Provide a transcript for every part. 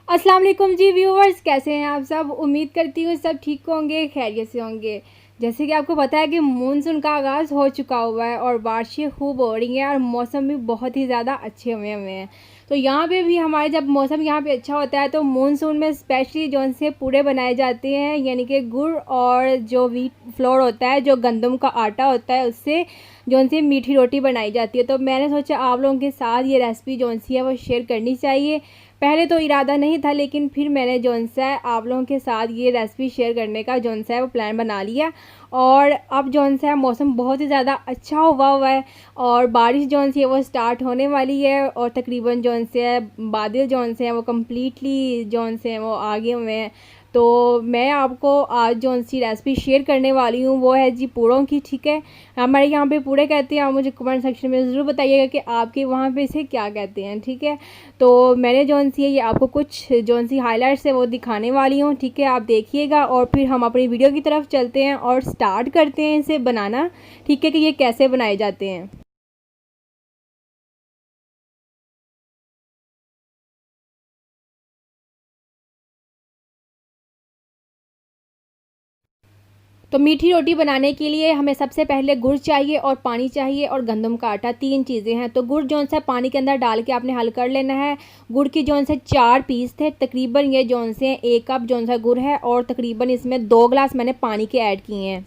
अस्सलाम वालेकुम जी व्यूवर्स, कैसे हैं आप सब। उम्मीद करती हूँ सब ठीक होंगे, खैरियत से होंगे। जैसे कि आपको पता है कि मानसून का आगाज़ हो चुका हुआ है और बारिशें खूब हो रही हैं और मौसम भी बहुत ही ज़्यादा अच्छे हुए हुए हैं। तो यहाँ पे भी हमारे जब मौसम यहाँ पे अच्छा होता है तो मानसून में स्पेशली जौन से पूड़े बनाए जाते हैं, यानी कि गुड़ और जो व्हीट फ्लोर होता है, जो गंदम का आटा होता है, उससे जौन सी मीठी रोटी बनाई जाती है। तो मैंने सोचा आप लोगों के साथ ये रेसिपी जौन सी है वो शेयर करनी चाहिए। पहले तो इरादा नहीं था, लेकिन फिर मैंने जौन सा है आप लोगों के साथ ये रेसिपी शेयर करने का जौन सा है वो प्लान बना लिया। और अब जौन सा है मौसम बहुत ही ज़्यादा अच्छा हुआ है और बारिश जौन सी है वो स्टार्ट होने वाली है और तकरीबन जौन से है बादल जौन से हैं वो कम्प्लीटली जौन से हैं वो आगे हुए हैं। तो मैं आपको आज जौन सी रेसिपी शेयर करने वाली हूँ वो है जी पूड़ों की। ठीक है, हमारे यहाँ पे पूड़े कहते हैं। आप मुझे कमेंट सेक्शन में ज़रूर बताइएगा कि आपके वहाँ पे इसे क्या कहते हैं। ठीक है, तो मैंने जौन सी है ये आपको कुछ जौन सी हाइलाइट्स है वो दिखाने वाली हूँ। ठीक है, आप देखिएगा और फिर हम अपनी वीडियो की तरफ चलते हैं और स्टार्ट करते हैं इसे बनाना। ठीक है, कि ये कैसे बनाए जाते हैं। तो मीठी रोटी बनाने के लिए हमें सबसे पहले गुड़ चाहिए और पानी चाहिए और गंदम का आटा, तीन चीज़ें हैं। तो गुड़ जौन सा पानी के अंदर डाल के आपने हल कर लेना है। गुड़ की जौन से 4 पीस थे, तकरीबन ये जौन से 1 कप जौन सा गुड़ है और तकरीबन इसमें 2 गिलास मैंने पानी के ऐड किए हैं।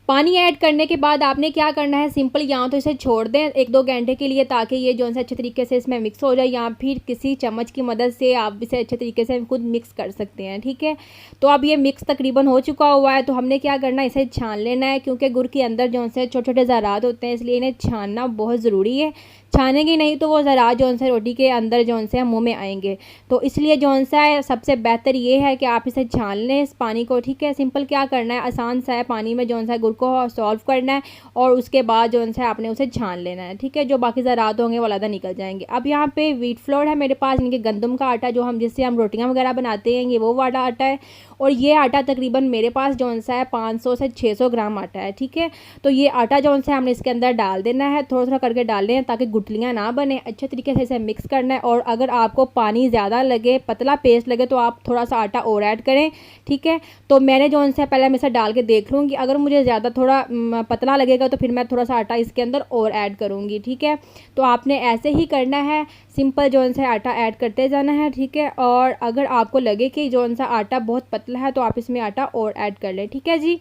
पानी ऐड करने के बाद आपने क्या करना है, सिंपल यहाँ तो इसे छोड़ दें 1-2 घंटे के लिए, ताकि ये जो है अच्छे तरीके से इसमें मिक्स हो जाए, या फिर किसी चम्मच की मदद से आप इसे अच्छे तरीके से खुद मिक्स कर सकते हैं। ठीक है, तो अब ये मिक्स तकरीबन हो चुका हुआ है। तो हमने क्या करना है, इसे छान लेना है, क्योंकि गुड़ के अंदर जो से छोटे छोटे ज़रात होते हैं, इसलिए इन्हें छानना बहुत ज़रूरी है। छानेंगे नहीं तो वो ज़रात जो से रोटी के अंदर जो से मुँह में आएंगे। तो इसलिए जो सा है सबसे बेहतर ये है कि आप इसे छान लें इस पानी को। ठीक है, सिंपल क्या करना है, आसान सा है, पानी में जो सा गुड़ को सॉल्व करना है और उसके बाद जो सा आपने उसे छान लेना है। ठीक है, जो बाकी ज़रात होंगे वो अलग निकल जाएंगे। अब यहाँ पे व्हीट फ्लोर है मेरे पास, इनके गंदम का आटा, जो हम जिससे हम रोटियाँ वगैरह बनाते हैं, ये वो वाला आटा है। और ये आटा तकरीबन मेरे पास जो सा है 500 से 600 ग्राम आटा है। ठीक है, तो ये आटा जो सा हमने इसके अंदर डाल देना है, थोड़ा थोड़ा करके डाल लें ताकि गुठलियाँ ना बने। अच्छे तरीके से इसे मिक्स करना है और अगर आपको पानी ज़्यादा लगे, पतला पेस्ट लगे, तो आप थोड़ा सा आटा और ऐड करें। ठीक है, तो मैंने जो सा पहले मैं इसे डाल के देख लूँगी, अगर मुझे ज़्यादा थोड़ा पतला लगेगा तो फिर मैं थोड़ा सा आटा इसके अंदर और ऐड करूँगी। ठीक है, तो आपने ऐसे ही करना है, सिंपल जो सा आटा ऐड करते जाना है। ठीक है, और अगर आपको लगे कि जो सा आटा बहुत पतला है तो आप इसमें आटा और ऐड कर लें। ठीक है जी,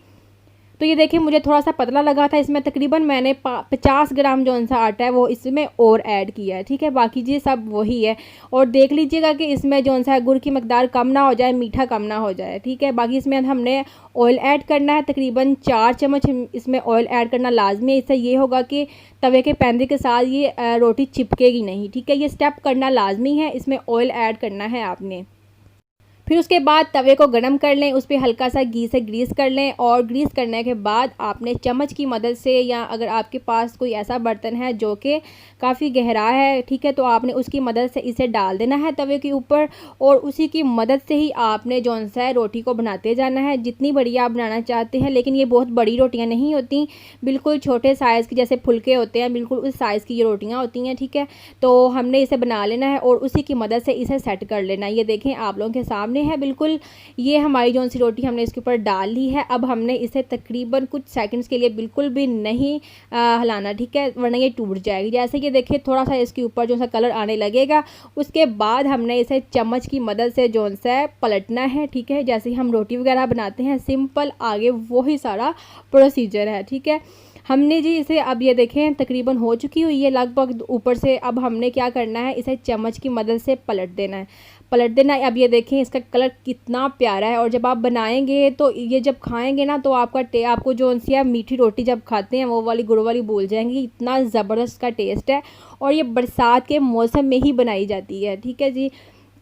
तो ये देखिए मुझे थोड़ा सा पतला लगा था, इसमें तकरीबन मैंने 50 ग्राम जो सा आटा है वो इसमें और ऐड किया है। ठीक है, बाकी जी सब वही है। और देख लीजिएगा कि इसमें जो सा गुड़ की मकदार कम ना हो जाए, मीठा कम ना हो जाए। ठीक है, बाकी इसमें हमने ऑयल ऐड करना है, तकरीबन 4 चम्मच इसमें ऑयल ऐड करना लाजमी है। इससे ये होगा कि तवे के पैंदे के साथ ये रोटी चिपकेगी नहीं। ठीक है, ये स्टेप करना लाजमी है, इसमें ऑयल ऐड करना है आपने। फिर उसके बाद तवे को गरम कर लें, उस पर हल्का सा घी से ग्रीस कर लें और ग्रीस करने के बाद आपने चम्मच की मदद से, या अगर आपके पास कोई ऐसा बर्तन है जो कि काफ़ी गहरा है, ठीक है, तो आपने उसकी मदद से इसे डाल देना है तवे के ऊपर और उसी की मदद से ही आपने जौन सा है रोटी को बनाते जाना है, जितनी बड़ी आप बनाना चाहते हैं। लेकिन ये बहुत बड़ी रोटियाँ नहीं होती, बिल्कुल छोटे साइज़ की, जैसे फुलके होते हैं बिल्कुल उस साइज़ की ये रोटियाँ होती हैं। ठीक है, तो हमने इसे बना लेना है और उसी की मदद से इसे सेट कर लेना है। ये देखें आप लोगों के सामने है बिल्कुल, ये हमारी जौन सी रोटी हमने इसके ऊपर डाल ली है। अब हमने इसे तकरीबन कुछ सेकंड्स के लिए बिल्कुल भी नहीं हिलाना। ठीक है, वरना ये टूट जाएगी। जैसे कि देखिए थोड़ा सा इसके ऊपर जो सा कलर आने लगेगा, उसके बाद हमने इसे चम्मच की मदद से जौन सा पलटना है। ठीक है, जैसे ही हम रोटी वगैरह बनाते हैं, सिंपल आगे वही सारा प्रोसीजर है। ठीक है, हमने जी इसे अब ये देखें तकरीबन हो चुकी हुई है लगभग ऊपर से। अब हमने क्या करना है, इसे चम्मच की मदद से पलट देना है, पलट देना है। अब ये देखें इसका कलर कितना प्यारा है और जब आप बनाएंगे तो ये जब खाएंगे ना तो आपको जो सी है मीठी रोटी जब खाते हैं वो वाली गुड़ वाली भूल जाएंगी, इतना ज़बरदस्त का टेस्ट है। और ये बरसात के मौसम में ही बनाई जाती है। ठीक है जी,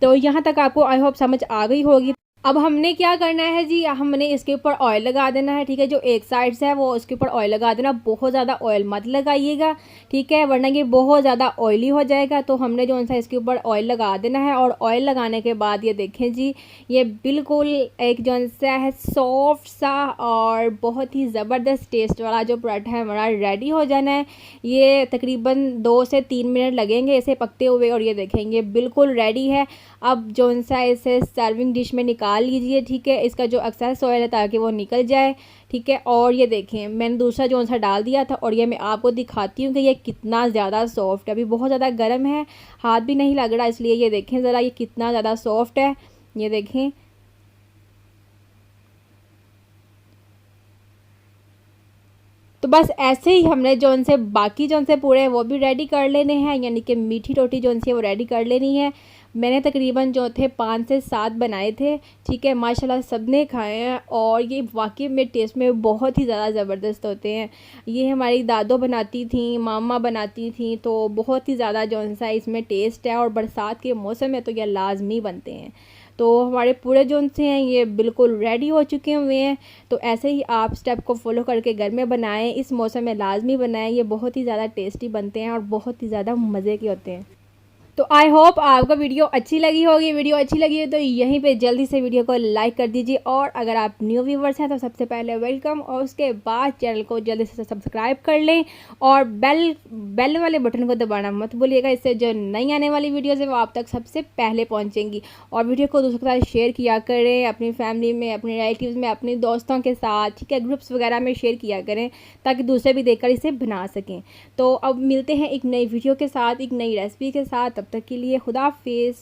तो यहाँ तक आपको आई होप समझ आ गई होगी। अब हमने क्या करना है जी, हमने इसके ऊपर ऑयल लगा देना है। ठीक है, जो एक साइड से है वो उसके ऊपर ऑयल लगा देना, बहुत ज़्यादा ऑयल मत लगाइएगा। ठीक है, वरना ये बहुत ज़्यादा ऑयली हो जाएगा। तो हमने जो सा इसके ऊपर ऑयल लगा देना है और ऑयल लगाने के बाद ये देखें जी, ये बिल्कुल एक जो सा है सॉफ्ट सा और बहुत ही ज़बरदस्त टेस्ट वाला जो पराठा है हमारा रेडी हो जाना है। ये तकरीबन 2 से 3 मिनट लगेंगे इसे पकते हुए और ये देखेंगे बिल्कुल रेडी है। अब जो सा इसे सर्विंग डिश में निकाल लीजिए, ठीक है, इसका जो एक्सेस ऑयल है ताकि वो निकल जाए, ठीक है। और ये देखें मैंने दूसरा जो सा डाल दिया था और ये मैं आपको दिखाती हूँ कि ये कितना ज़्यादा सॉफ्ट है। अभी बहुत ज़्यादा गर्म है, हाथ भी नहीं लग रहा, इसलिए ये देखें ज़रा ये कितना ज़्यादा सॉफ्ट है, ये देखें। तो बस ऐसे ही हमने जो उनसे बाकी जो उनसे पूरे वो भी रेडी कर लेने हैं, यानी कि मीठी रोटी जो उनसे वो रेडी कर लेनी है। मैंने तकरीबन जो थे 5 से 7 बनाए थे, ठीक है, माशाल्लाह सब ने खाए हैं और ये वाकई में टेस्ट में बहुत ही ज़्यादा ज़बरदस्त होते हैं। ये हमारी दादो बनाती थी, मामा बनाती थी, तो बहुत ही ज़्यादा जो सा इसमें टेस्ट है और बरसात के मौसम में तो ये लाजमी बनते हैं। तो हमारे पूरे जो से हैं ये बिल्कुल रेडी हो चुके हुए हैं। तो ऐसे ही आप स्टेप को फॉलो करके घर में बनाएं, इस मौसम में लाजमी बनाएं, ये बहुत ही ज़्यादा टेस्टी बनते हैं और बहुत ही ज़्यादा मज़े के होते हैं। तो आई होप आपको वीडियो अच्छी लगी होगी। वीडियो अच्छी लगी है तो यहीं पे जल्दी से वीडियो को लाइक कर दीजिए और अगर आप न्यू व्यूवर्स हैं तो सबसे पहले वेलकम और उसके बाद चैनल को जल्दी से सब्सक्राइब कर लें और बेल वाले बटन को दबाना मत भूलिएगा, इससे जो नई आने वाली वीडियोज़ है वो आप तक सबसे पहले पहुँचेंगी। और वीडियो को दूसरों के साथ शेयर किया करें, अपनी फैमिली में, अपने रिलेटिव्स में, अपने दोस्तों के साथ, ठीक है, ग्रुप्स वगैरह में शेयर किया करें ताकि दूसरे भी देखकर इसे बना सकें। तो अब मिलते हैं एक नई वीडियो के साथ, एक नई रेसिपी के साथ, तब तक के लिए खुदा हाफिज़।